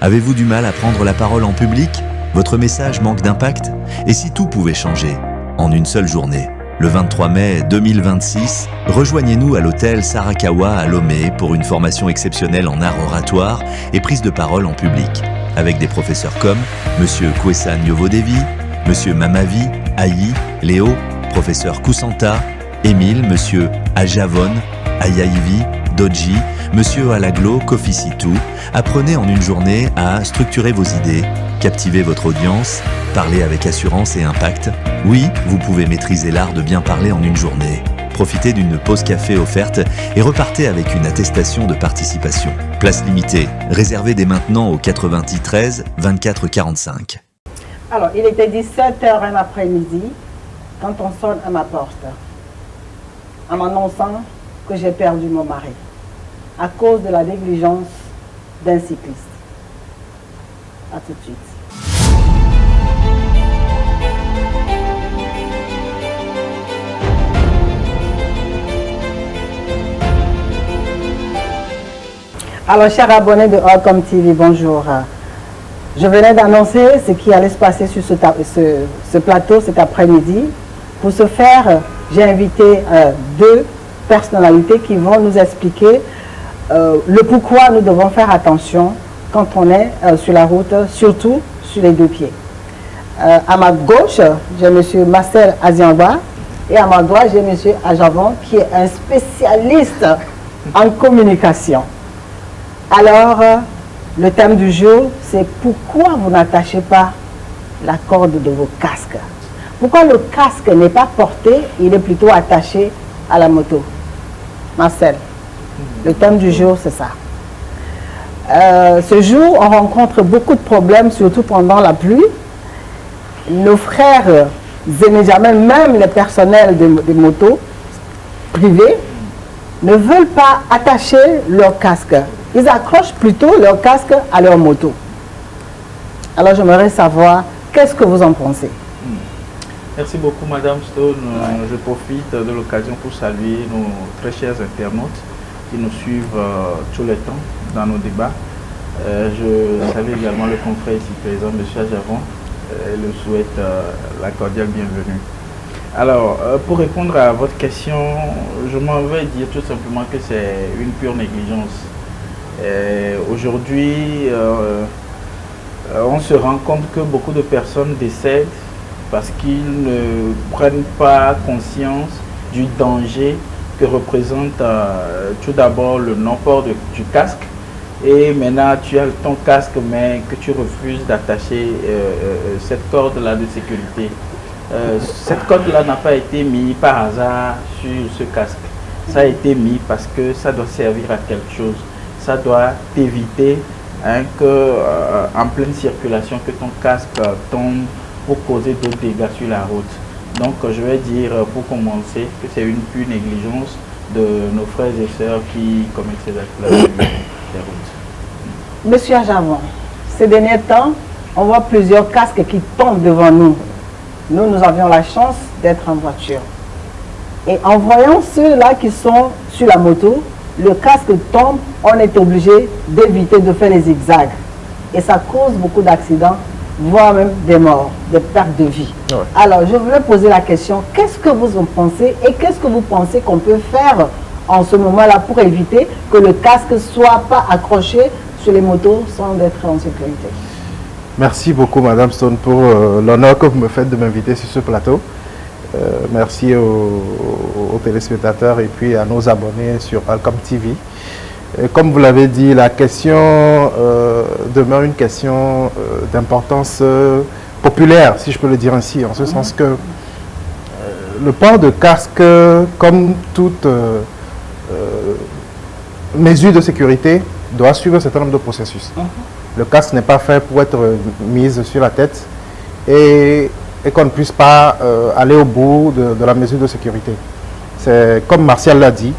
Avez-vous du mal à prendre la parole en public? Votre message manque d'impact? Et si tout pouvait changer en une seule journée? Le 23 mai 2026, rejoignez-nous à l'hôtel Sarakawa à Lomé pour une formation exceptionnelle en art oratoire et prise de parole en public, avec des professeurs comme Monsieur Kwesan Yovodevi, Monsieur Mamavi, Ayi, Léo, Professeur Kusanta, Émile, Monsieur Ajavon, Ayaivi, Doji, Monsieur Alaglo, Kofi Situ. Apprenez en une journée à structurer vos idées, captiver votre audience, parler avec assurance et impact. Oui, vous pouvez maîtriser l'art de bien parler en une journée. Profitez d'une pause café offerte et repartez avec une attestation de participation. Place limitée, réservée dès maintenant au 90 13 24 45. Alors, il était 17h un après-midi quand on sonne à ma porte en m'annonçant que j'ai perdu mon mari à cause de la négligence d'un cycliste. A tout de suite. Alors, chers abonnés de Welcome TV, bonjour. Je venais d'annoncer ce qui allait se passer sur ce plateau cet après-midi. Pour ce faire, j'ai invité deux personnalités qui vont nous expliquer le pourquoi nous devons faire attention quand on est sur la route, surtout sur les deux pieds. À ma gauche, j'ai M. Marcel Aziamba et à ma droite, j'ai M. Ajavon qui est un spécialiste en communication. Alors, le thème du jour, c'est pourquoi vous n'attachez pas la corde de vos casques. Pourquoi le casque n'est pas porté, il est plutôt attaché à la moto. Marcel, le thème du jour, c'est ça. Ce jour, on rencontre beaucoup de problèmes, surtout pendant la pluie. Nos frères Zénéjamel, même les personnels des motos privés, ne veulent pas attacher leur casque. Ils accrochent plutôt leur casque à leur moto. Alors j'aimerais savoir, qu'est-ce que vous en pensez? Merci beaucoup Madame Stone. Je profite de l'occasion pour saluer nos très chers internautes qui nous suivent tout le temps dans nos débats. Je salue également le confrère ici présent, M. Ajavon, et le souhaite la cordiale bienvenue. Alors, pour répondre à votre question, je m'en vais dire tout simplement que c'est une pure négligence. Aujourd'hui, on se rend compte que beaucoup de personnes décèdent parce qu'ils ne prennent pas conscience du danger que représente tout d'abord le non-port du casque. Et maintenant, tu as ton casque, mais que tu refuses d'attacher cette corde-là de sécurité. Cette corde-là n'a pas été mise par hasard sur ce casque. Ça a été mis parce que ça doit servir à quelque chose. Ça doit t'éviter en pleine circulation que ton casque tombe pour causer d'autres dégâts sur la route. Donc je vais dire pour commencer que c'est une pure négligence de nos frères et sœurs qui commettent ces actes-là sur les routes. Monsieur Ajavon, ces derniers temps, on voit plusieurs casques qui tombent devant nous. Nous avions la chance d'être en voiture. Et en voyant ceux-là qui sont sur la moto, le casque tombe, on est obligé d'éviter de faire les zigzags. Et ça cause beaucoup d'accidents, voire même des morts, des pertes de vie. Ouais. Alors, je voulais poser la question, qu'est-ce que vous en pensez et qu'est-ce que vous pensez qu'on peut faire en ce moment-là pour éviter que le casque ne soit pas accroché sur les motos sans être en sécurité? Merci beaucoup, Madame Stone, pour l'honneur que vous me faites de m'inviter sur ce plateau. Merci aux téléspectateurs et puis à nos abonnés sur Welcome TV. Comme vous l'avez dit, la question demeure une question d'importance populaire, si je peux le dire ainsi, en ce sens que le port de casque, comme toute mesure de sécurité, doit suivre un certain nombre de processus. Le casque n'est pas fait pour être mis sur la tête et qu'on ne puisse pas aller au bout de la mesure de sécurité. C'est comme Martial l'a dit,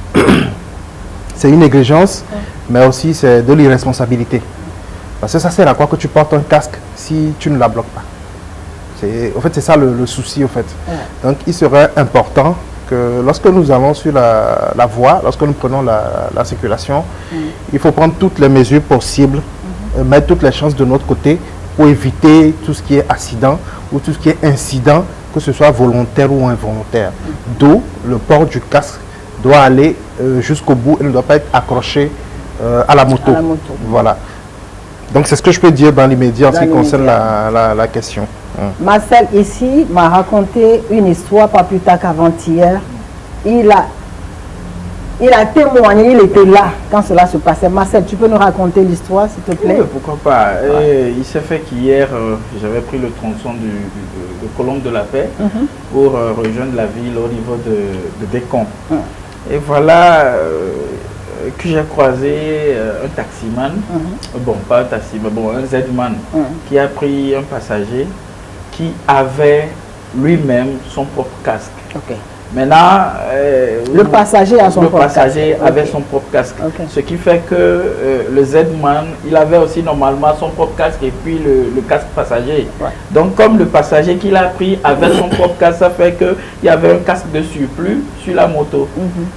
c'est une négligence, mais aussi c'est de l'irresponsabilité. Parce que ça sert à quoi que tu portes un casque si tu ne la bloques pas? En fait, c'est ça le souci, en fait. Donc, il serait important que lorsque nous allons sur la voie, lorsque nous prenons la circulation, il faut prendre toutes les mesures possibles mettre toutes les chances de notre côté pour éviter tout ce qui est accident ou tout ce qui est incident, que ce soit volontaire ou involontaire. D'où le port du casque doit aller jusqu'au bout et ne doit pas être accroché à la moto. Voilà. Donc c'est ce que je peux dire dans l'immédiat en ce qui concerne la question. Marcel ici m'a raconté une histoire pas plus tard qu'avant-hier. Il a témoigné, il était là quand cela se passait. Marcel, tu peux nous raconter l'histoire, s'il te plaît? Oui, pourquoi pas. Il s'est fait qu'hier, j'avais pris le tronçon de Colombe de la Paix pour rejoindre la ville au niveau de Décon. Et voilà que j'ai croisé un taximan, bon, pas un taximan, bon, un Z-man, qui a pris un passager qui avait lui-même son propre casque. Maintenant, le passager a son propre casque. avait son propre casque. Ce qui fait que le Z-man, il avait aussi normalement son propre casque et puis le casque passager. Donc comme le passager qu'il a pris avait son propre casque, ça fait qu'il y avait un casque de surplus sur la moto.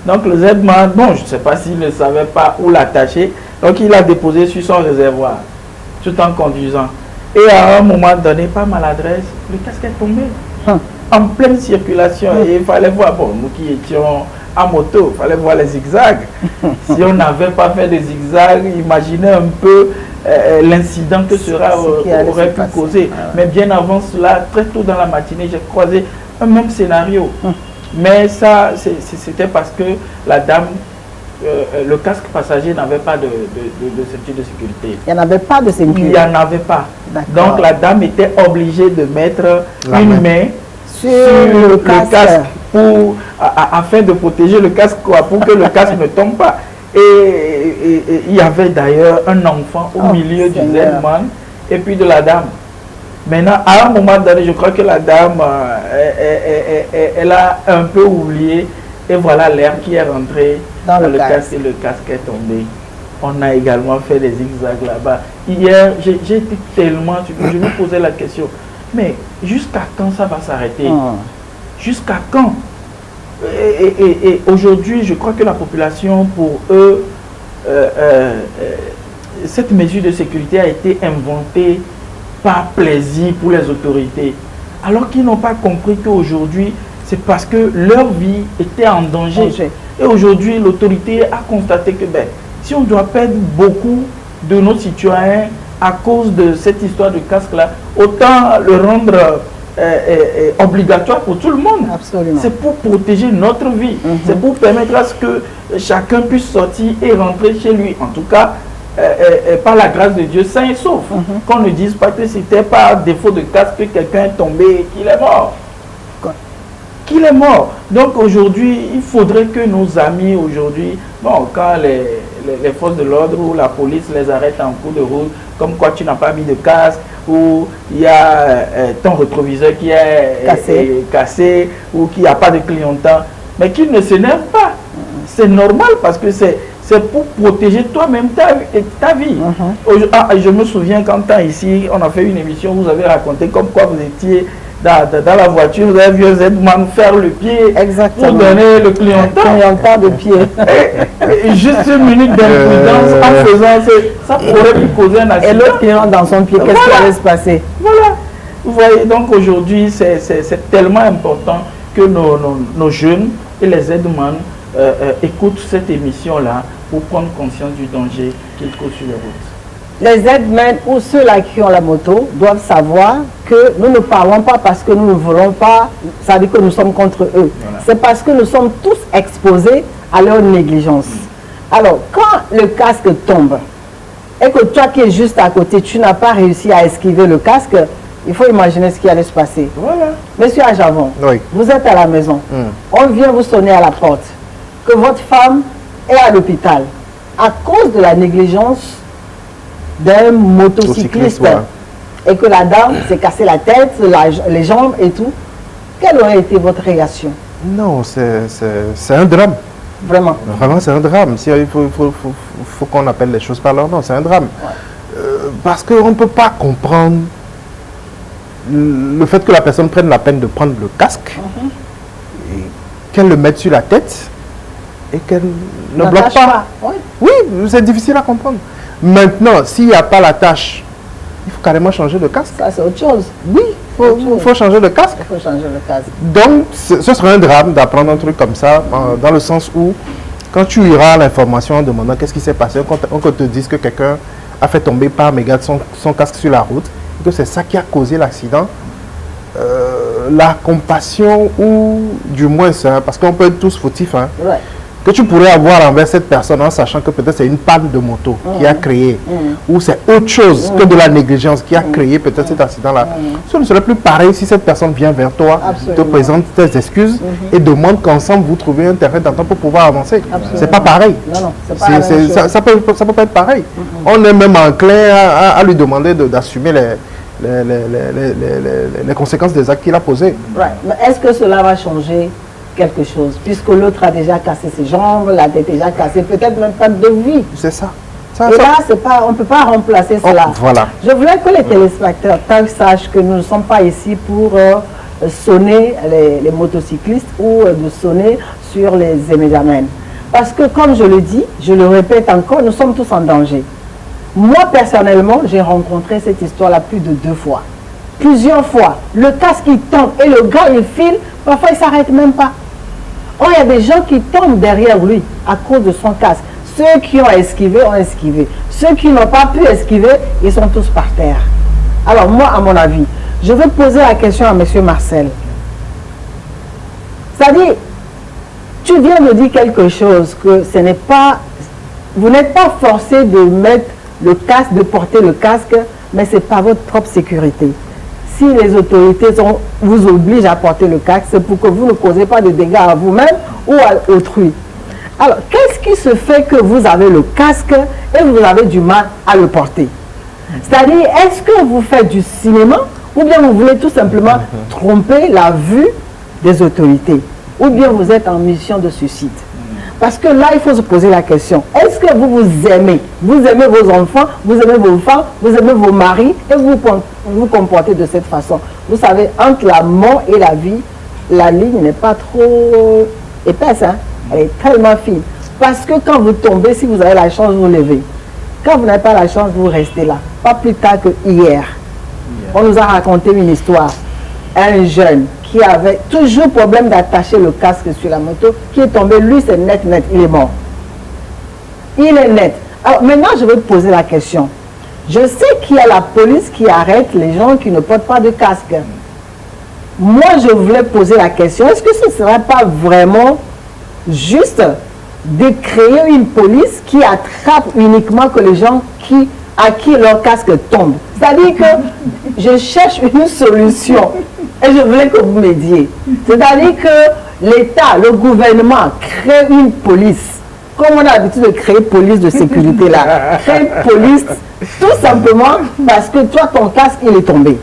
Donc le Z-man, bon, je ne sais pas s'il ne savait pas où l'attacher, donc il l'a déposé sur son réservoir, tout en conduisant. Et à un moment donné, par maladresse, le casque est tombé. En pleine circulation, et il fallait voir, bon, nous qui étions à moto, il fallait voir les zigzags. Si on n'avait pas fait des zigzags, imaginez un peu l'incident que cela aurait pu causer. Mais bien avant cela, très tôt dans la matinée, j'ai croisé un même scénario. Mais ça, c'était parce que la dame, le casque passager n'avait pas de ceinture de sécurité. Il n'y en avait pas de sécurité? Il n'y en avait pas. Donc la dame était obligée de mettre une main sur le casque pour, afin de protéger le casque, pour que le casque ne tombe pas. Et il y avait d'ailleurs un enfant au milieu du Z-man et puis de la dame. Maintenant, à un moment donné, je crois que la dame, elle a un peu oublié, et voilà l'air qui est rentré dans le casque et le casque est tombé. On a également fait des zigzags là-bas. Hier, j'ai été tellement, je me posais la question, mais jusqu'à quand ça va s'arrêter? Jusqu'à quand? Et aujourd'hui, je crois que la population, pour eux, cette mesure de sécurité a été inventée par plaisir pour les autorités. Alors qu'ils n'ont pas compris qu'aujourd'hui, c'est parce que leur vie était en danger. Et aujourd'hui, l'autorité a constaté que si on doit perdre beaucoup de nos citoyens à cause de cette histoire de casque-là, autant le rendre obligatoire pour tout le monde. C'est pour protéger notre vie. C'est pour permettre à ce que chacun puisse sortir et rentrer chez lui. En tout cas, par la grâce de Dieu, sain et sauf. Qu'on ne dise pas que c'était par défaut de casque que quelqu'un est tombé et qu'il est mort. Qu'il est mort. Donc aujourd'hui, il faudrait que nos amis aujourd'hui, bon, quand les forces de l'ordre ou la police les arrêtent en cours de route, comme quoi tu n'as pas mis de casque, ou il y a ton rétroviseur qui est cassé ou qu'il n'y a pas de clignotant, mais qu'ils ne s'énervent pas. C'est normal parce que c'est pour protéger toi-même ta vie. Je me souviens qu'en temps ici, on a fait une émission, vous avez raconté comme quoi vous étiez dans la voiture, vous avez vu un Z-man faire le pied pour donner le clignotant de pied. Et juste une minute d'imprudence en faisant ça pourrait lui causer un accident. Et l'autre qui rentre dans son pied, qu'est-ce qui allait se passer? Voilà. Vous voyez, donc aujourd'hui, c'est tellement important que nos jeunes et les Z-man écoutent cette émission-là pour prendre conscience du danger qu'ils courent sur les routes. Les Z-men ou ceux-là qui ont la moto doivent savoir que nous ne parlons pas parce que nous ne voulons pas, ça veut dire que nous sommes contre eux. C'est parce que nous sommes tous exposés à leur négligence. Alors, quand le casque tombe et que toi qui es juste à côté, tu n'as pas réussi à esquiver le casque, il faut imaginer ce qui allait se passer. Monsieur Ajavon, vous êtes à la maison, on vient vous sonner à la porte, que votre femme est à l'hôpital à cause de la négligence d'un motocycliste et que la dame s'est cassé la tête, les jambes et tout. Quelle aurait été votre réaction? Non, c'est un drame. Vraiment? Vraiment, c'est un drame. Il faut qu'on appelle les choses par leur nom. C'est un drame. Parce qu'on ne peut pas comprendre le fait que la personne prenne la peine de prendre le casque, qu'elle le mette sur la tête et qu'elle ne bloque pas. Oui, c'est difficile à comprendre. Maintenant, s'il n'y a pas la tâche, il faut carrément changer de casque. Ça, c'est autre chose. Oui, il faut changer de casque. Il faut changer le casque. Donc, ce serait un drame d'apprendre un truc comme ça, dans le sens où, quand tu iras à l'information en demandant qu'est-ce qui s'est passé, on te dise que quelqu'un a fait tomber par mégarde son casque sur la route, et que c'est ça qui a causé l'accident, la compassion, ou du moins, parce qu'on peut être tous fautifs, hein, Ouais. que tu pourrais avoir envers cette personne en sachant que peut-être c'est une panne de moto qui a créé, ou c'est autre chose que de la négligence qui a créé peut-être cet accident-là. Ce ne serait plus pareil si cette personne vient vers toi, Absolument. te présente tes excuses et demande qu'ensemble vous trouviez un terrain d'entente pour pouvoir avancer. C'est pas pareil. Non, non, c'est pas la même chose. Ça peut pas être pareil. On est même enclin à lui demander d'assumer les conséquences des actes qu'il a posés. Ouais. Mais est-ce que cela va changer quelque chose? Puisque l'autre a déjà cassé ses jambes, la tête déjà cassée, peut-être même pas de vie. C'est ça. Et là, on ne peut pas remplacer cela. Voilà. Je voulais que les téléspectateurs sachent que nous ne sommes pas ici pour sonner les motocyclistes ou de sonner sur les émédamènes. Parce que, comme je le dis, je le répète encore, nous sommes tous en danger. Moi, personnellement, j'ai rencontré cette histoire-là plus de 2 fois. Plusieurs fois. Le casque, il tombe et le gars, il file. Parfois, il ne s'arrête même pas. Oh, il y a des gens qui tombent derrière lui à cause de son casque. Ceux qui ont esquivé ont esquivé. Ceux qui n'ont pas pu esquiver, ils sont tous par terre. Alors moi, à mon avis, je veux poser la question à M. Marcel. C'est-à-dire, tu viens de dire quelque chose que ce n'est pas... Vous n'êtes pas forcé de mettre le casque, de porter le casque, mais c'est pas votre propre sécurité. Si les autorités vous obligent à porter le casque, c'est pour que vous ne causez pas de dégâts à vous-même ou à autrui. Alors, qu'est-ce qui se fait que vous avez le casque et vous avez du mal à le porter? C'est-à-dire, est-ce que vous faites du cinéma ou bien vous voulez tout simplement tromper la vue des autorités? Ou bien vous êtes en mission de suicide? Parce que là, il faut se poser la question. Est-ce que vous vous aimez? Vous aimez vos enfants, vous aimez vos femmes, vous aimez vos maris et vous vous comportez de cette façon. Vous savez, entre la mort et la vie, la ligne n'est pas trop épaisse, hein? Elle est tellement fine. Parce que quand vous tombez, si vous avez la chance, vous vous levez. Quand vous n'avez pas la chance, vous restez là. Pas plus tard que hier. On nous a raconté une histoire. Un jeune qui avait toujours problème d'attacher le casque sur la moto, qui est tombé, lui c'est net, il est mort. Il est net. Alors maintenant je vais poser la question. Je sais qu'il y a la police qui arrête les gens qui ne portent pas de casque. Moi je voulais poser la question, est-ce que ce ne serait pas vraiment juste de créer une police qui attrape uniquement que les gens à qui leur casque tombe? C'est-à-dire que je cherche une solution. Et je voulais que vous m'aidiez. C'est-à-dire que l'État, le gouvernement crée une police. Comme on a l'habitude de créer police de sécurité là. Crée une police tout simplement parce que toi, ton casque, il est tombé.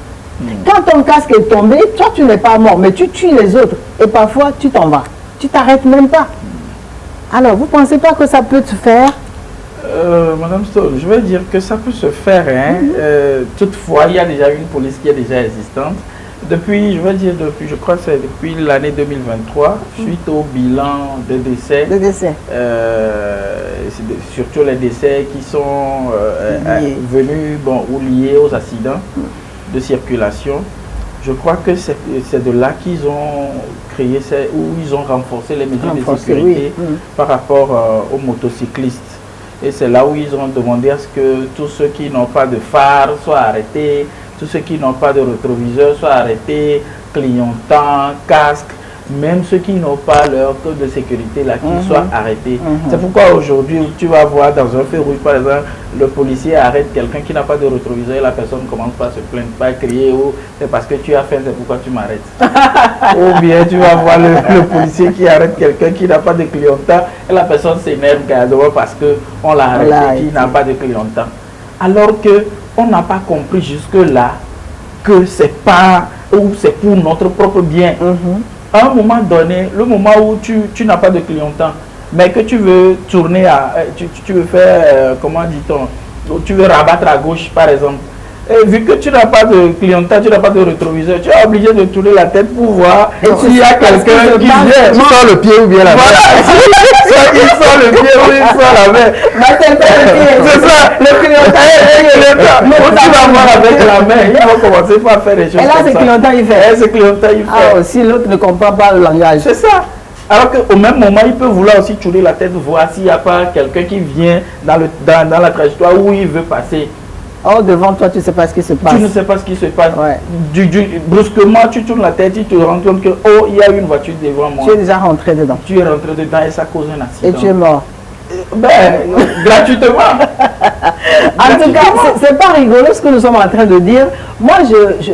Quand ton casque est tombé, toi, tu n'es pas mort, mais tu tues les autres. Et parfois, tu t'en vas. Tu t'arrêtes même pas. Alors, vous ne pensez pas que ça peut se faire? Madame Stone, je veux dire que ça peut se faire. Hein. Toutefois, il y a déjà une police qui est déjà existante. Depuis, je crois que c'est depuis l'année 2023, suite au bilan des décès, surtout les décès qui sont venus ou liés aux accidents de circulation, je crois que c'est de là qu'ils ont créé, où ils ont renforcé les mesures de sécurité par rapport aux motocyclistes. Et c'est là où ils ont demandé à ce que tous ceux qui n'ont pas de phare soient arrêtés, tous ceux qui n'ont pas de rétroviseur soient arrêtés, clignotants, casques, même ceux qui n'ont pas leur code de sécurité là, qu'ils soient arrêtés. C'est pourquoi aujourd'hui, tu vas voir dans un feu rouge, par exemple, le policier arrête quelqu'un qui n'a pas de rétroviseur et la personne ne commence pas à se plaindre, pas à crier, ou c'est parce que tu as faim, c'est pourquoi tu m'arrêtes. Ou bien tu vas voir le policier qui arrête quelqu'un qui n'a pas de clignotant et la personne s'énerve parce qu'on l'a arrêté, qui n'a pas de clignotant. Alors que on n'a pas compris jusque-là que c'est pas, ou c'est pour notre propre bien. À un moment donné, le moment où tu n'as pas de clignotant, mais que tu veux tourner tu veux faire, comment dit-on, tu veux rabattre à gauche par exemple, Et vu que tu n'as pas de clientèle, tu n'as pas de rétroviseur, tu es obligé de tourner la tête pour voir s'il y a quelqu'un qui vient. Tu sors le pied ou bien la main. Soit il sort le pied ou il sort la main. C'est ça, le clientèle. Non, tu vas voir avec la main, il va commencer par faire des choses. Et là, c'est clientèle, il fait. C'est clientèle, il fait. Ah, si l'autre ne comprend pas le langage. C'est ça. Alors qu'au même moment, il peut vouloir aussi tourner la tête, voir s'il n'y a pas quelqu'un qui vient dans la trajectoire où il veut passer. Oh, devant toi, tu ne sais pas ce qui se passe. Tu ne sais pas ce qui se passe. Ouais. Brusquement, tu tournes la tête, tu te rends compte que, oh, il y a une voiture devant moi. Tu es déjà rentré dedans. Tu es rentré dedans et ça cause un accident. Et tu es mort. Ben, gratuitement. En tout cas, c'est pas rigolo ce que nous sommes en train de dire. Moi,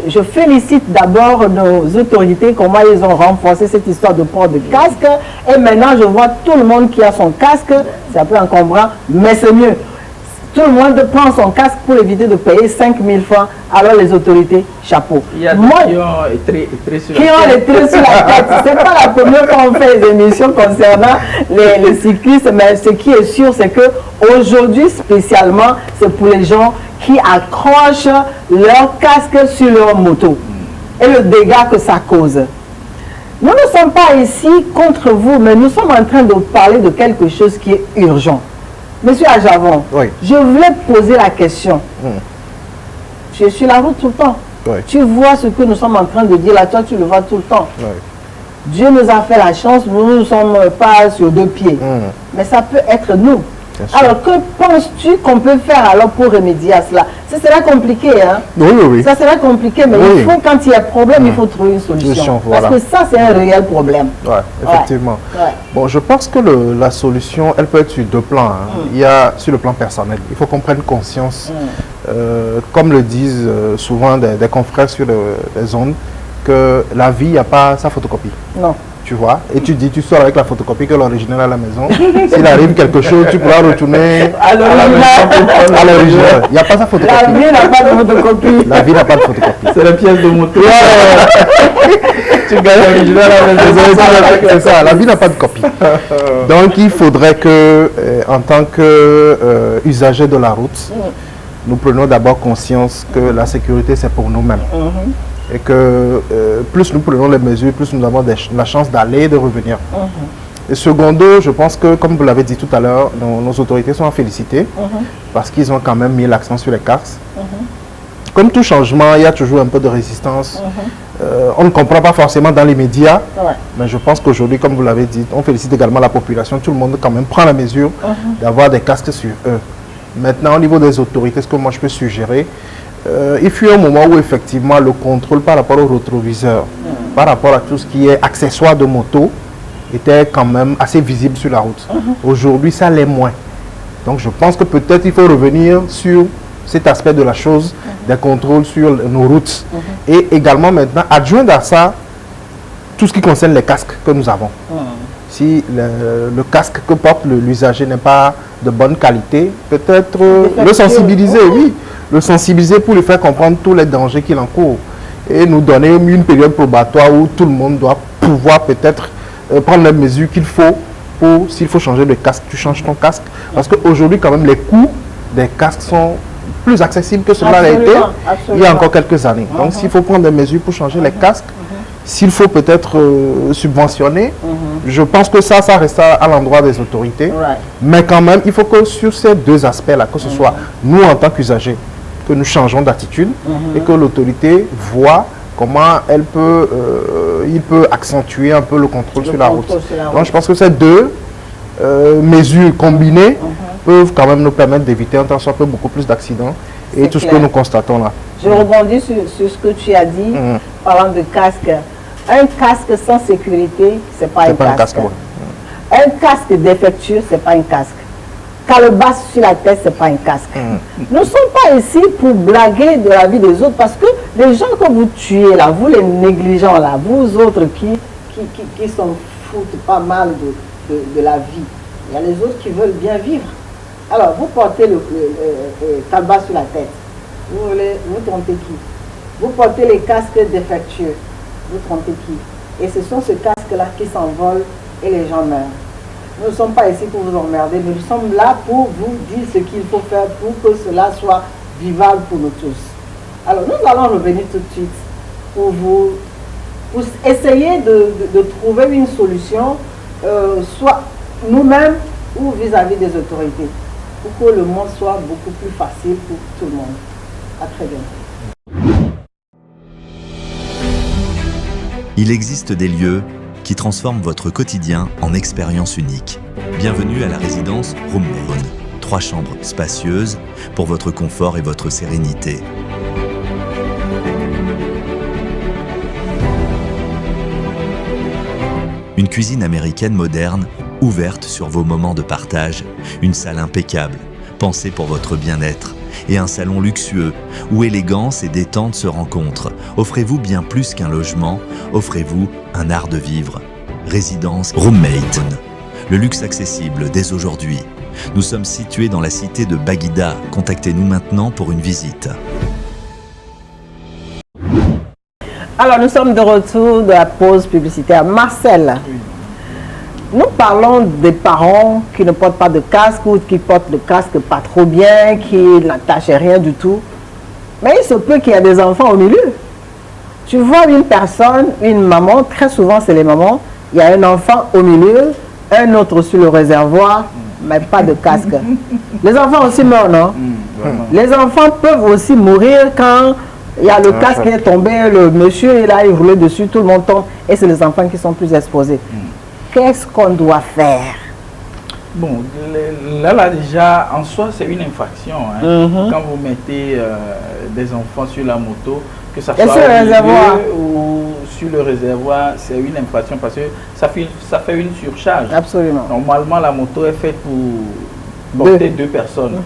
je félicite d'abord nos autorités, comment ils ont renforcé cette histoire de port de casque. Et maintenant, je vois tout le monde qui a son casque. C'est un peu encombrant, mais c'est mieux. Tout le monde prend son casque pour éviter de payer 5 000 francs. Alors les autorités, chapeau. Il y a des Moi, qui ont les traits sur qui ont les traits sur la tête. C'est pas la première fois qu'on fait des émissions concernant les cyclistes, mais ce qui est sûr, c'est que aujourd'hui spécialement, c'est pour les gens qui accrochent leur casque sur leur moto et le dégât que ça cause. Nous ne sommes pas ici contre vous, mais nous sommes en train de parler de quelque chose qui est urgent. Monsieur Ajavon, Oui. je voulais poser la question. Tu es sur la route tout le temps. Oui. Tu vois ce que nous sommes en train de dire là, toi tu le vois tout le temps. Oui. Dieu nous a fait la chance, nous ne sommes pas sur deux pieds. Mais ça peut être nous. Bien sûr. Alors que penses-tu qu'on peut faire alors pour remédier à cela? Ça sera compliqué, hein? Oui, oui, oui. Ça sera compliqué, mais Oui. il faut, quand il y a problème, il faut trouver une solution. Voilà. Parce que ça, c'est un réel problème. Ouais, effectivement. Ouais. Bon, je pense que la solution, elle peut être sur deux plans. Hein. Il y a sur le plan personnel. Il faut qu'on prenne conscience, comme le disent souvent des confrères sur les ondes, que la vie, il n'y a pas sa photocopie. Non. Tu vois, et tu dis, tu sors avec la photocopie que l'original à la maison. S'il arrive quelque chose, tu pourras retourner À l'original. Il n'y a pas sa La photocopie. vie n'a pas de photocopie. La vie n'a pas de photocopie. C'est la pièce de moto. Tu gagnes l'original à la maison. C'est ça, la vie n'a pas de copie. Donc il faudrait que, en tant qu'usager de la route, nous prenions d'abord conscience que la sécurité c'est pour nous-mêmes. Et que plus nous prenons les mesures, plus nous avons la chance d'aller et de revenir. Et secondo, je pense que, comme vous l'avez dit tout à l'heure, nos autorités sont à féliciter parce qu'ils ont quand même mis l'accent sur les casques. Comme tout changement, il y a toujours un peu de résistance. On ne comprend pas forcément dans les médias, mais je pense qu'aujourd'hui, comme vous l'avez dit, on félicite également la population. Tout le monde quand même prend la mesure d'avoir des casques sur eux. Maintenant, au niveau des autorités, ce que moi je peux suggérer, il fut un moment où effectivement le contrôle par rapport au rétroviseur, par rapport à tout ce qui est accessoire de moto, était quand même assez visible sur la route. Aujourd'hui, ça l'est moins. Donc je pense que peut-être il faut revenir sur cet aspect de la chose, des contrôles sur nos routes. Et également maintenant, adjoindre à ça tout ce qui concerne les casques que nous avons. Si le casque que porte l'usager n'est pas de bonne qualité, peut-être le sensibiliser, oui. Le sensibiliser pour lui faire comprendre tous les dangers qu'il encourt. Et nous donner une période probatoire où tout le monde doit pouvoir peut-être prendre les mesures qu'il faut pour, s'il faut changer de casque, tu changes ton casque. Parce qu'aujourd'hui, quand même, les coûts des casques sont plus accessibles que cela l'a été il y a encore quelques années. Donc, s'il faut prendre des mesures pour changer les casques, s'il faut peut-être subventionner, je pense que ça reste à l'endroit des autorités. Mais quand même, il faut que sur ces deux aspects-là, que ce soit nous en tant qu'usagers, que nous changeons d'attitude et que l'autorité voit comment il peut accentuer un peu le contrôle sur la route. Donc je pense que ces deux mesures combinées peuvent quand même nous permettre d'éviter un temps soit peu beaucoup plus d'accidents et tout ce que nous constatons là. Je rebondis sur ce que tu as dit, parlant de casque. Un casque sans sécurité, c'est pas un casque. Un casque défectueux, c'est pas un casque. Calebasse sur la tête, c'est pas un casque. Nous ne sommes pas ici pour blaguer de la vie des autres parce que les gens que vous tuez là, vous les négligents là, vous autres qui s'en foutent pas mal de la vie, il y a les autres qui veulent bien vivre. Alors, vous portez le calebasse sur la tête, vous trompez qui? Vous portez les casques défectueux, vous trompez qui? Et ce sont ces casques-là qui s'envolent et les gens meurent. Nous ne sommes pas ici pour vous emmerder, mais nous sommes là pour vous dire ce qu'il faut faire pour que cela soit vivable pour nous tous. Alors, nous allons revenir tout de suite pour essayer de trouver une solution, soit nous-mêmes ou vis-à-vis des autorités, pour que le monde soit beaucoup plus facile pour tout le monde. À très bientôt. Il existe des lieux qui transforment votre quotidien en expérience unique. Bienvenue à la résidence Roommaid. 3 chambres spacieuses pour votre confort et votre sérénité. Une cuisine américaine moderne, ouverte sur vos moments de partage, une salle impeccable, pensée pour votre bien-être, et un salon luxueux, où élégance et détente se rencontrent. Offrez-vous bien plus qu'un logement, offrez-vous un art de vivre. Résidence Roommaid. Le luxe accessible dès aujourd'hui. Nous sommes situés dans la cité de Baguida. Contactez-nous maintenant pour une visite. Alors, nous sommes de retour de la pause publicitaire. Marcel, nous parlons des parents qui ne portent pas de casque ou qui portent le casque pas trop bien, qui n'attachent rien du tout. Mais il se peut qu'il y ait des enfants au milieu. Tu vois une personne, une maman, très souvent c'est les mamans, il y a un enfant au milieu, un autre sur le réservoir, mais pas de casque. Les enfants aussi meurent, non? Les enfants peuvent aussi mourir quand il y a le casque qui est tombé, le monsieur il a roulé dessus, tout le monde tombe, et c'est les enfants qui sont plus exposés. Qu'est-ce qu'on doit faire? Bon, là déjà, en soi, c'est une infraction. Hein. Quand vous mettez des enfants sur la moto, que ça soit au milieu ou sur le réservoir, c'est une infraction parce que ça fait une surcharge. Absolument. Normalement, la moto est faite pour porter 2 personnes,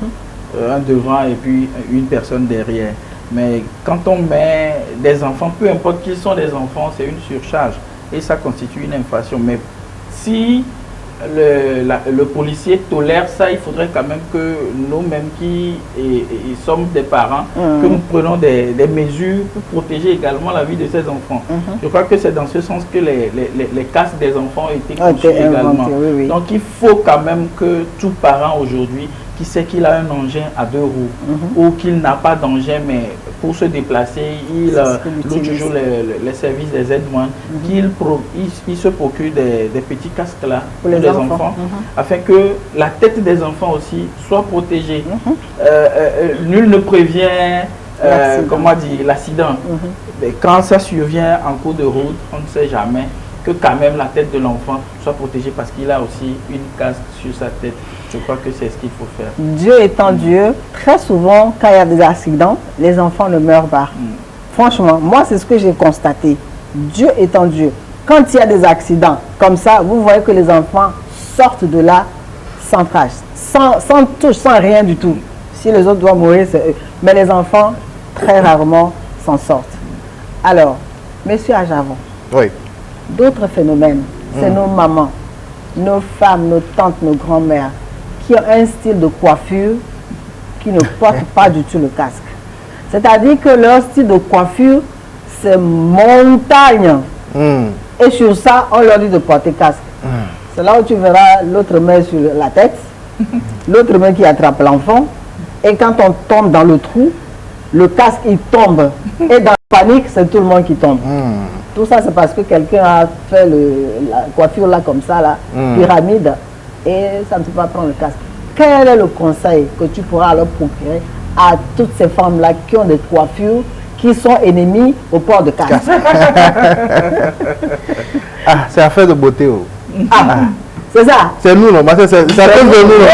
un devant et puis une personne derrière. Mais quand on met des enfants, peu importe qui sont les enfants, c'est une surcharge et ça constitue une infraction. Mais si le policier tolère ça, il faudrait quand même que nous-mêmes qui sommes des parents, que nous prenons des mesures pour protéger également la vie de ces enfants. Je crois que c'est dans ce sens que les casques des enfants ont été conçus également. Oui. Donc il faut quand même que tout parent aujourd'hui qui sait qu'il a un engin à 2 roues ou qu'il n'a pas d'engin, mais pour se déplacer, il loue toujours les services des aides-douanes, qu'il se procure des petits casques là pour les enfants, afin que la tête des enfants aussi soit protégée. Nul ne prévient comment dire, l'accident. Mais quand ça survient en cours de route, on ne sait jamais que quand même la tête de l'enfant soit protégée parce qu'il a aussi une casque sur sa tête. Je crois que c'est ce qu'il faut faire. Dieu étant Dieu, très souvent, quand il y a des accidents, les enfants ne meurent pas. Franchement, moi, c'est ce que j'ai constaté. Dieu étant Dieu. Quand il y a des accidents comme ça, vous voyez que les enfants sortent de là sans trace, sans touche, sans rien du tout. Si les autres doivent mourir, c'est eux. Mais les enfants, très rarement, s'en sortent. Alors, monsieur Ajavon, d'autres phénomènes, c'est nos mamans, nos femmes, nos tantes, nos grands-mères, qui ont un style de coiffure qui ne porte pas du tout le casque. C'est-à-dire que leur style de coiffure, c'est montagne. Et sur ça, on leur dit de porter casque. C'est là où tu verras l'autre main sur la tête, l'autre main qui attrape l'enfant. Et quand on tombe dans le trou, le casque, il tombe. Et dans la panique, c'est tout le monde qui tombe. Tout ça, c'est parce que quelqu'un a fait la coiffure là, comme ça, là, pyramide. Et ça ne peut pas prendre le casque. Quel est le conseil que tu pourras alors procurer à toutes ces femmes-là qui ont des coiffures, qui sont ennemies au port de casque? C'est affaire de beauté. C'est ça? C'est nous, non? C'est à cause de nous.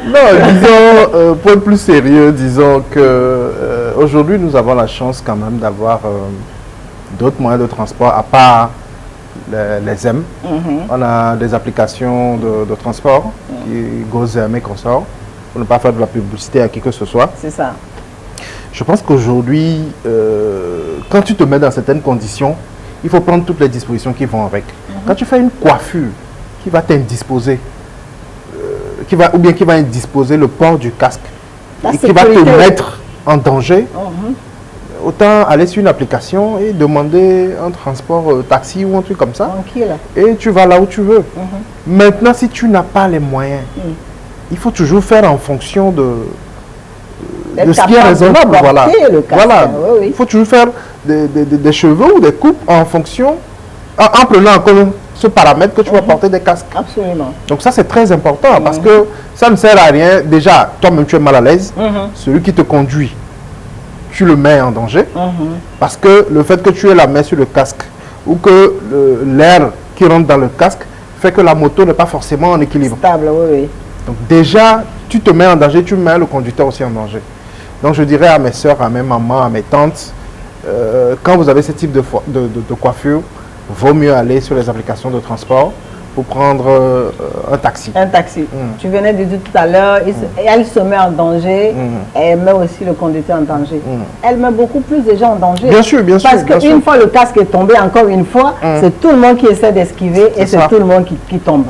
Non, disons, pour être plus sérieux, disons que aujourd'hui nous avons la chance quand même d'avoir d'autres moyens de transport à part les M. On a des applications de transport, GoZem et consorts, pour ne pas faire de la publicité à qui que ce soit. C'est ça. Je pense qu'aujourd'hui, quand tu te mets dans certaines conditions, il faut prendre toutes les dispositions qui vont avec. Quand tu fais une coiffure qui va t'indisposer, ou bien qui va indisposer le port du casque, et qui va te mettre en danger, autant aller sur une application et demander un transport taxi ou un truc comme ça. Tranquille. Et tu vas là où tu veux. Maintenant, si tu n'as pas les moyens, il faut toujours faire en fonction de D'être ce qui est capable de raisonnable. Voilà. porter le casque, Voilà. oui, oui. Il faut toujours faire des cheveux ou des coupes en fonction, en prenant en compte ce paramètre que tu vas porter des casques. Absolument. Donc ça, c'est très important parce que ça ne sert à rien. Déjà, toi-même, tu es mal à l'aise. Celui qui te conduit, tu le mets en danger. Parce que le fait que tu aies la main sur le casque ou que l'air qui rentre dans le casque fait que la moto n'est pas forcément en équilibre. Stable, oui, oui. Donc déjà, tu te mets en danger, tu mets le conducteur aussi en danger. Donc je dirais à mes soeurs, à mes mamans, à mes tantes, quand vous avez ce type de coiffure, vaut mieux aller sur les applications de transport pour prendre un taxi. Un taxi. Tu venais de dire tout à l'heure, elle se met en danger, elle met aussi le conducteur en danger. Elle met beaucoup plus de gens en danger. Bien sûr, bien sûr. Parce qu'une fois le casque est tombé, encore une fois, c'est tout le monde qui essaie d'esquiver et c'est tout le monde qui tombe.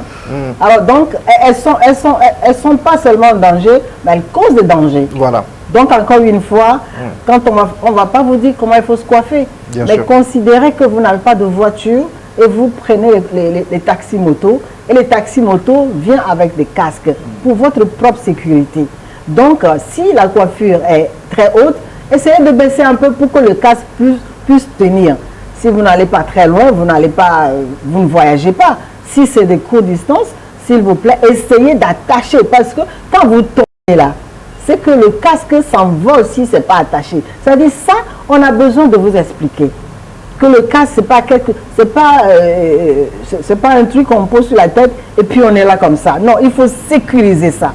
Alors donc, elles sont pas seulement en danger, mais elles causent des dangers. Voilà. Donc encore une fois, quand on va pas vous dire comment il faut se coiffer, Bien mais sûr. considérez que vous n'avez pas de voiture et vous prenez les taxis motos et les taxis motos viennent avec des casques pour votre propre sécurité. Donc si la coiffure est très haute, essayez de baisser un peu pour que le casque puisse tenir. Si vous n'allez pas très loin, vous ne voyagez pas. Si c'est des courtes distances, s'il vous plaît, essayez d'attacher parce que quand vous tombez là, c'est que le casque s'envole si ce n'est pas attaché. C'est-à-dire ça, on a besoin de vous expliquer. Que le casque, c'est pas un truc qu'on pose sur la tête et puis on est là comme ça. Non, il faut sécuriser ça.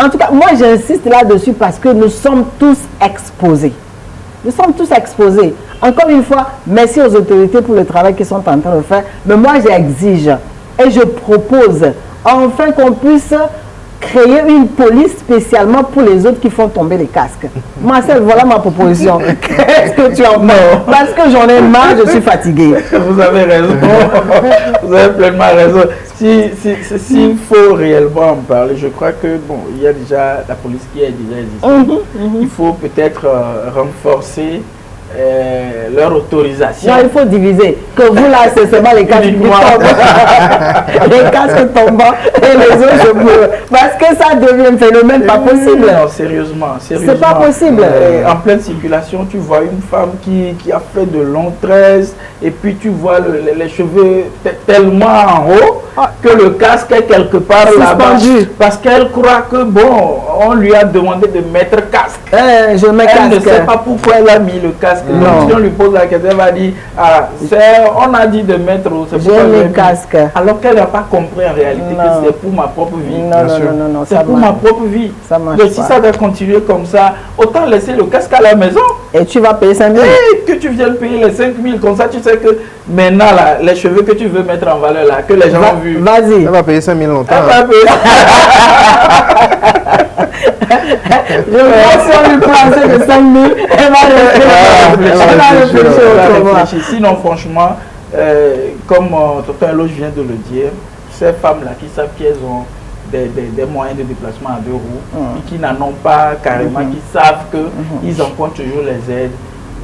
En tout cas, moi j'insiste là-dessus parce que nous sommes tous exposés. Nous sommes tous exposés. Encore une fois, merci aux autorités pour le travail qu'ils sont en train de faire. Mais moi j'exige et je propose enfin qu'on puisse créer une police spécialement pour les autres qui font tomber les casques. Marcel, voilà ma proposition. Qu'est-ce que tu en penses? Parce que j'en ai marre, je suis fatiguée. Vous avez raison. Vous avez pleinement raison. S'il faut réellement en parler, je crois que bon, il y a déjà la police qui est déjà existante. Il faut peut-être renforcer leur autorisation. Non, il faut diviser. Que vous là, c'est seulement les casques qui tombent. Les casques tombants et les autres, je peux. Parce que ça devient un phénomène pas possible. Non, sérieusement. C'est pas possible. En pleine circulation, tu vois une femme qui a fait de longues tresses et puis tu vois les cheveux tellement en haut que le casque est quelque part là-bas. Parce qu'elle croit que bon, on lui a demandé de mettre casque. Je mets Elle ne casque. sait pas pourquoi elle a mis le casque. Non. Si on lui pose la question, elle va dire, ah, on a dit de mettre, c'est pourquoi J'ai je l'ai mis mis. casque. Alors qu'elle n'a pas compris en réalité Non. que c'est pour ma propre vie. Non, C'est pour ma propre vie. Ça marche Donc si pas. ça doit continuer comme ça, autant laisser le casque à la maison Et tu vas payer 5 000. et que tu viennes payer les 5 000. Comme ça, tu sais que maintenant, là, les cheveux que tu veux mettre en valeur, là, que les gens ont vu. Vas-y. Elle va payer 5 000 longtemps. Elle va payer. Je vois si on lui prend assez de 5 000, elle va réfléchir. Sinon, franchement, comme Tonton Eloge vient de le dire, ces femmes-là qui savent qu'elles ont des moyens de déplacement à 2 roues, et qui n'en ont pas carrément, qui savent qu'ils empruntent toujours les aides,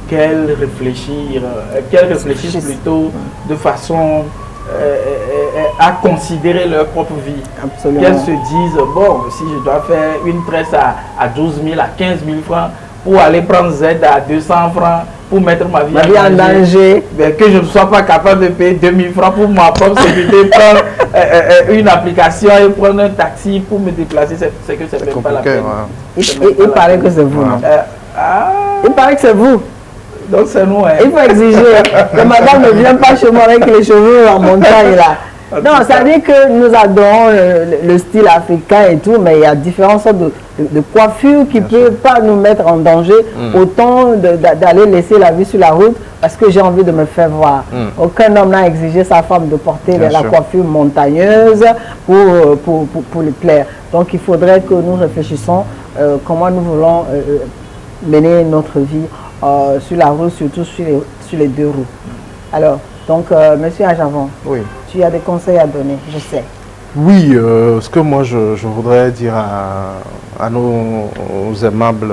qu'elles réfléchissent plutôt de façon à considérer leur propre vie. Absolument. Qu'elles se disent, bon, si je dois faire une tresse à 12 000, à 15 000 francs, pour aller prendre Z à 200 francs, pour mettre ma vie en danger, ben, que je ne sois pas capable de payer 2 000 francs pour ma propre sécurité, prendre une application et prendre un taxi pour me déplacer, c'est que c'est même pas la peine. Il paraît que c'est vous. Il paraît que c'est vous. Donc c'est nous. Hein. Il faut exiger que madame ne vienne pas chez moi avec les cheveux en montagne là. Non, ça veut dire que nous adorons le style africain et tout, mais il y a différentes sortes de coiffures qui ne peuvent pas nous mettre en danger, autant d'aller laisser la vie sur la route parce que j'ai envie de me faire voir. Aucun homme n'a exigé sa femme de porter la coiffure montagneuse pour lui plaire. Donc il faudrait que nous réfléchissions comment nous voulons mener notre vie sur la route, surtout sur les 2 roues. Alors, donc, monsieur Ajavon, Oui. tu as des conseils à donner, je sais. Oui, ce que moi je voudrais dire à nos aimables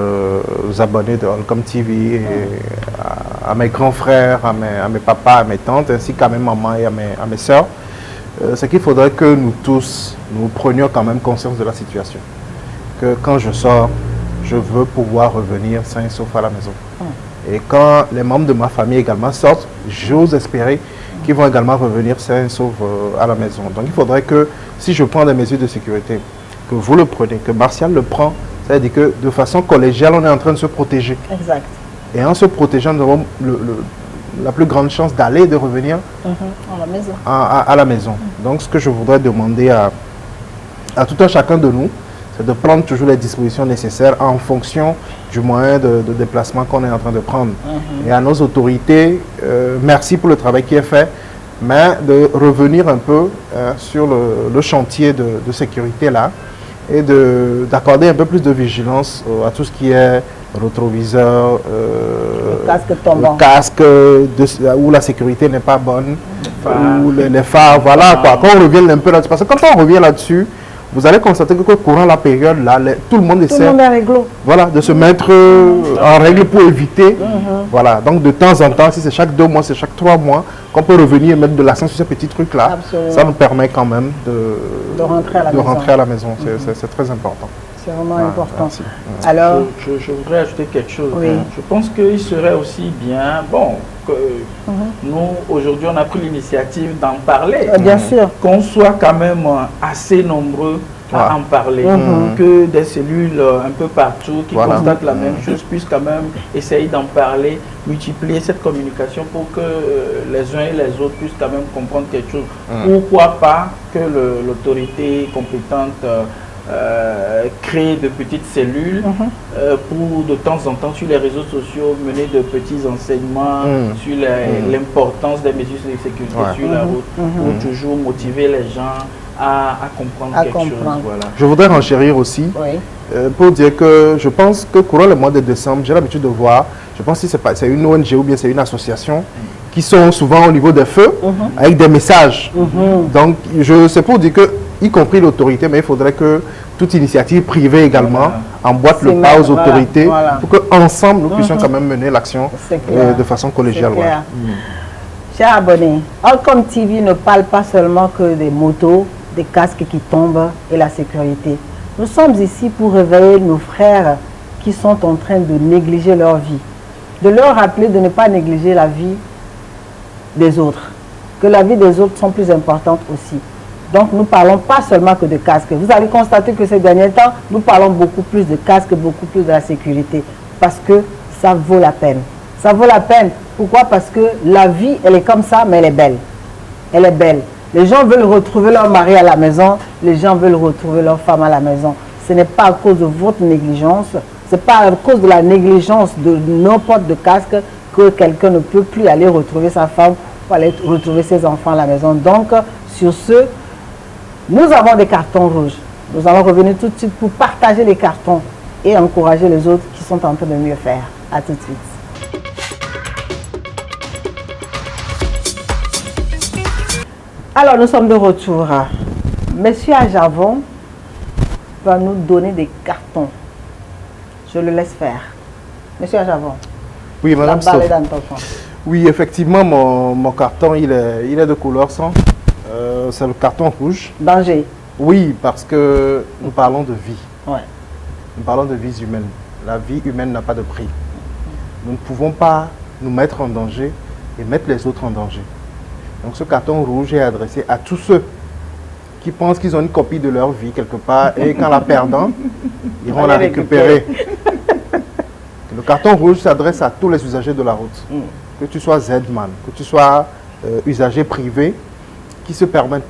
abonnés de Holcomb TV, et à mes grands frères, à mes papas, à mes tantes, ainsi qu'à mes mamans et à mes soeurs, c'est qu'il faudrait que nous tous, nous prenions quand même conscience de la situation. Que quand je sors, je veux pouvoir revenir sain et sauf à la maison. Et quand les membres de ma famille également sortent, j'ose espérer qu'ils vont également revenir sains et saufs à la maison. Donc il faudrait que, si je prends des mesures de sécurité, que vous le prenez, que Martial le prend, c'est-à-dire que de façon collégiale, on est en train de se protéger. Exact. Et en se protégeant, nous avons la plus grande chance d'aller et de revenir À la maison. à la maison. Donc ce que je voudrais demander à tout un chacun de nous, c'est de prendre toujours les dispositions nécessaires en fonction du moyen de déplacement qu'on est en train de prendre. Et à nos autorités, merci pour le travail qui est fait, mais de revenir un peu sur le chantier de sécurité là et d'accorder un peu plus de vigilance à tout ce qui est rétroviseur, Le casque tombant. le casque où la sécurité n'est pas bonne, ou les phares, voilà quoi. Quand on revient un peu là-dessus, parce que quand on revient là-dessus, vous allez constater que courant la période là, tout le monde Tout essaie le monde est réglo. voilà, de se mettre en règle pour éviter. Voilà, donc de temps en temps, si c'est chaque 2 mois, c'est chaque 3 mois, qu'on peut revenir et mettre de l'accent sur ces petits trucs-là, Absolument. ça nous permet quand même de rentrer à la de maison. rentrer à la maison. C'est très important. C'est vraiment Voilà, important. merci. Alors, Je voudrais ajouter quelque chose. Oui. Je pense qu'il serait aussi bien, bon, que nous, aujourd'hui, on a pris l'initiative d'en parler. bien sûr. Qu'on soit quand même assez nombreux à en parler, que des cellules un peu partout qui Voilà. constatent la même chose puissent quand même essayer d'en parler, multiplier cette communication pour que les uns et les autres puissent quand même comprendre quelque chose. Pourquoi pas que l'autorité compétente créer de petites cellules pour de temps en temps sur les réseaux sociaux mener de petits enseignements sur l'importance des mesures de sécurité sur la route pour toujours motiver les gens à comprendre quelque chose. Voilà. Je voudrais renchérir aussi pour dire que je pense que courant le mois de décembre, j'ai l'habitude de voir, je pense que c'est une ONG ou bien c'est une association qui sont souvent au niveau des feux avec des messages. Donc c'est pour dire que, y compris l'autorité, mais il faudrait que toute initiative privée également emboîte le pas aux autorités pour qu'ensemble nous puissions quand même mener l'action de façon collégiale. Chers abonnés, Allcom TV ne parle pas seulement que des motos, des casques qui tombent et la sécurité. Nous sommes ici pour réveiller nos frères qui sont en train de négliger leur vie. De leur rappeler de ne pas négliger la vie des autres. Que la vie des autres sont plus importantes aussi. Donc nous ne parlons pas seulement que de casques. Vous allez constater que ces derniers temps, nous parlons beaucoup plus de casques, beaucoup plus de la sécurité. Parce que ça vaut la peine. Ça vaut la peine. Pourquoi? Parce que la vie, elle est comme ça, mais elle est belle. Elle est belle. Les gens veulent retrouver leur mari à la maison. Les gens veulent retrouver leur femme à la maison. Ce n'est pas à cause de votre négligence. Ce n'est pas à cause de la négligence de n'importe de casque que quelqu'un ne peut plus aller retrouver sa femme ou aller retrouver ses enfants à la maison. Donc, sur ce, nous avons des cartons rouges. Nous allons revenir tout de suite pour partager les cartons et encourager les autres qui sont en train de mieux faire. À tout de suite. Alors, nous sommes de retour. Monsieur Ajavon va nous donner des cartons. Je le laisse faire. Monsieur Ajavon. Oui, madame la balle est Sophie. dans ton camp. Oui, effectivement, mon carton, il est de couleur sang. C'est le carton rouge. Danger. Oui, parce que nous parlons de vie. Ouais. Nous parlons de vies humaines. La vie humaine n'a pas de prix. Nous ne pouvons pas nous mettre en danger et mettre les autres en danger. Donc ce carton rouge est adressé à tous ceux qui pensent qu'ils ont une copie de leur vie quelque part et qu'en la perdant, ils vont la récupérer. Le carton rouge s'adresse à tous les usagers de la route. Que tu sois Z-man, que tu sois usager privé, qui se permettent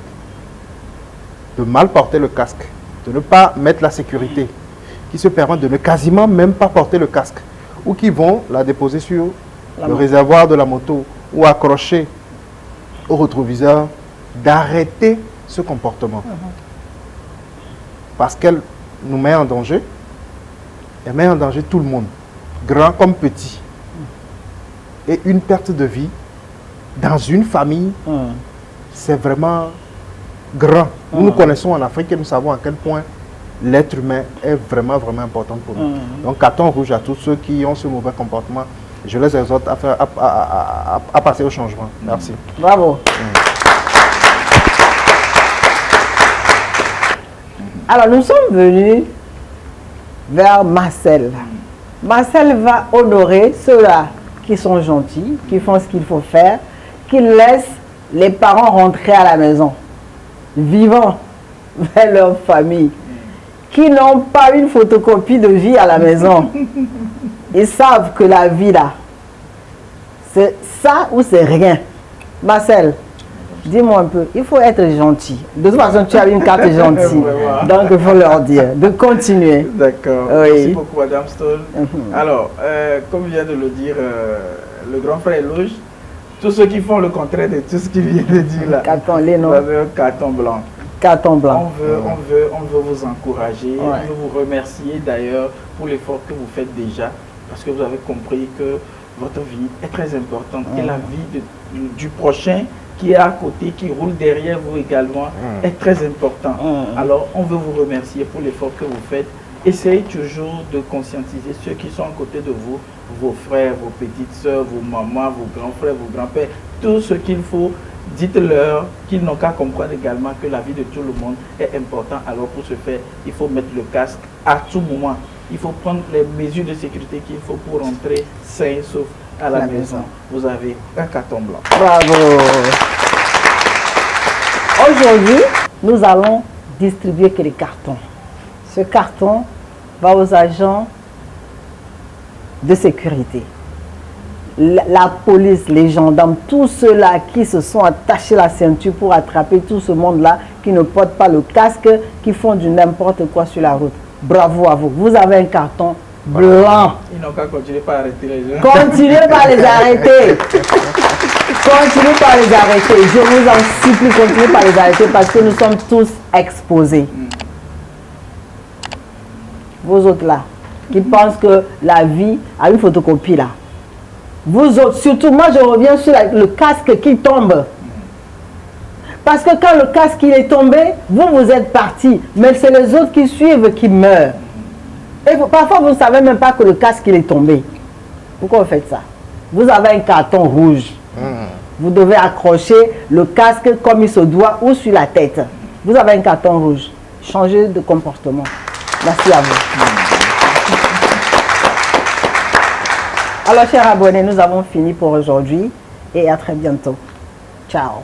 de mal porter le casque, de ne pas mettre la sécurité, qui se permettent de ne quasiment même pas porter le casque, ou qui vont la déposer sur le réservoir de la moto ou accrocher au rétroviseur, d'arrêter ce comportement. Parce qu'elle nous met en danger, elle met en danger tout le monde, grand comme petit. Et une perte de vie dans une famille, c'est vraiment grand. Nous connaissons en Afrique et nous savons à quel point l'être humain est vraiment, vraiment important pour nous. Donc, carton rouge à tous ceux qui ont ce mauvais comportement. Je les exhorte à passer au changement. Merci. Bravo. Alors, nous sommes venus vers Marcel. Marcel va honorer ceux-là qui sont gentils, qui font ce qu'il faut faire, qui laissent les parents rentrer à la maison, vivants vers leur famille, qui n'ont pas une photocopie de vie à la maison. Ils savent que la vie là, c'est ça ou c'est rien. Marcel, dis-moi un peu, il faut être gentil. De toute façon, tu as une carte gentille. Donc, il faut leur dire de continuer. D'accord. Oui. Merci beaucoup, Madame Stone. Alors, comme vient de le dire le grand frère Loge, tous ceux qui font le contraire de tout ce qu'il vient de dire là, Carton, vous avez un carton blanc. Carton blanc. On veut vous encourager, Ouais. on veut vous remercier d'ailleurs pour l'effort que vous faites déjà, parce que vous avez compris que votre vie est très importante et la vie du prochain qui est à côté, qui roule derrière vous également, est très important. Alors, on veut vous remercier pour l'effort que vous faites. Essayez toujours de conscientiser ceux qui sont à côté de vous, vos frères, vos petites soeurs, vos mamans, vos grands frères, vos grands-pères, tout ce qu'il faut. Dites-leur qu'ils n'ont qu'à comprendre également que la vie de tout le monde est importante. Alors pour ce faire, il faut mettre le casque à tout moment. Il faut prendre les mesures de sécurité qu'il faut pour rentrer sain et sauf à la maison. Vous avez un carton blanc. Bravo. Aujourd'hui, nous allons distribuer que les cartons. Ce carton va aux agents de sécurité. La police, les gendarmes, tous ceux-là qui se sont attachés la ceinture pour attraper tout ce monde-là, qui ne portent pas le casque, qui font du n'importe quoi sur la route. Bravo à vous. Vous avez un carton blanc. Ils n'ont qu'à continuer par arrêter les gens. Continuez par les arrêter. Continuez par les arrêter. Je vous en supplie, continuez par les arrêter parce que nous sommes tous exposés. Vous autres là, qui pensent que la vie a une photocopie là. Vous autres, surtout moi je reviens sur le casque qui tombe. Parce que quand le casque il est tombé, vous êtes partis. Mais c'est les autres qui suivent qui meurent. Et parfois vous ne savez même pas que le casque il est tombé. Pourquoi vous faites ça? Vous avez un carton rouge. Vous devez accrocher le casque comme il se doit ou sur la tête. Vous avez un carton rouge. Changez de comportement. Merci à vous. Alors, chers abonnés, nous avons fini pour aujourd'hui et à très bientôt. Ciao.